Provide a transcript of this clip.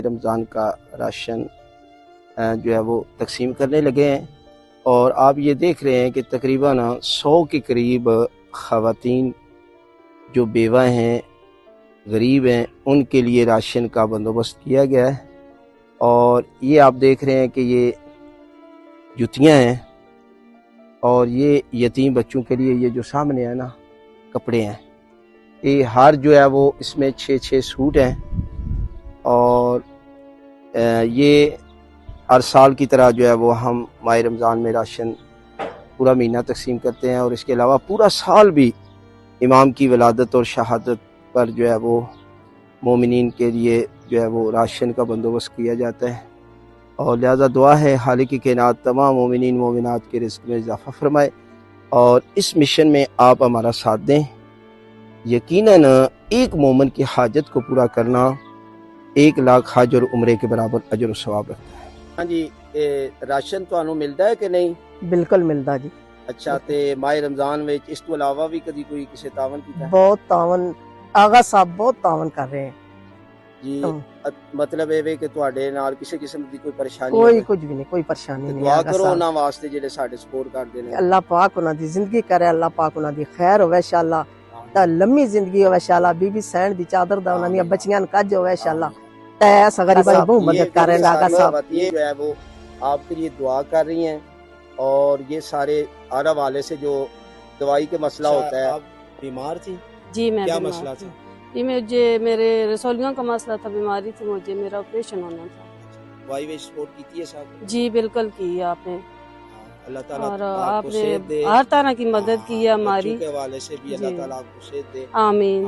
رمضان کا راشن جو ہے وہ تقسیم کرنے لگے ہیں، اور آپ یہ دیکھ رہے ہیں کہ تقریباً 100 کے قریب خواتین جو بیوہ ہیں، غریب ہیں، ان کے لیے راشن کا بندوبست کیا گیا ہے۔ اور یہ آپ دیکھ رہے ہیں کہ یہ جوتیاں ہیں، اور یہ یتیم بچوں کے لیے یہ جو سامنے ہے نا کپڑے ہیں، یہ ہر جو ہے وہ اس میں 6 سوٹ ہیں، اور یہ ہر سال کی طرح جو ہے وہ ہم ماہ رمضان میں راشن پورا مہینہ تقسیم کرتے ہیں، اور اس کے علاوہ پورا سال بھی امام کی ولادت اور شہادت پر جو ہے وہ مومنین کے لیے جو ہے وہ راشن کا بندوبست کیا جاتا ہے، اور لہذا دعا ہے خالق کائنات تمام مومنین مومنات کے رزق میں اضافہ فرمائے، اور اس مشن میں آپ ہمارا ساتھ دیں۔ یقیناً ایک مومن کی حاجت کو پورا کرنا 1 لاکھ حج اور عمرے کے برابر اجر و ثواب رکھتا ہے۔ ہاں جی، راشن تو ملتا ہے کہ نہیں؟ بالکل ملتا جی۔ اچھا، تے ماہ رمضان میں اس تو علاوہ بھی کدی کوئی کسی تعاون کیتا ہے؟ بہت تعاون، آغا صاحب بہت تعاون کر رہے ہیں جی، مطلب یہ کہ تواڈے نال کسی قسم دی کوئی پریشانی کوئی کچھ بھی نہیں، کوئی پریشانی نہیں۔ دعا کرو انہاں واسطے جڑے ساڈے سپورٹ کردے نے۔ اللہ پاک انہاں دی زندگی کرے، اللہ پاک انہاں دی خیر ہوے انشاءاللہ، تے لمبی زندگی ہوے انشاءاللہ، بی بی سین دی چادر دا انہاں دی بچیاں کج ہوے انشاءاللہ، تے اس غریباں دی بہت مدد کر رہے ہیں آغا صاحب۔ یہ جو ہے وہ آپ کے لیے دعا کر رہی ہیں، اور یہ سارے ہر حوالے سے جو دوائی کے مسئلہ ہوتا ہے۔ آپ بیمار تھی؟ جی میں کیا بیمار مسئلہ تھا؟ جی مجھے میرے رسولیوں کا مسئلہ تھا، بیماری تھی مجھے، میرا آپریشن ہونا تھا۔ دوائی وی سپورٹ کیتی ہے صاحب؟ جی بالکل کی آپ نے، اللہ تعالیٰ اور آپ کو نے صحت دے، ہر طرح کی مدد کی ہے ہماری۔ بچوں کے حوالے سے بھی اللہ تعالیٰ آپ کو صحت دے۔ آمین۔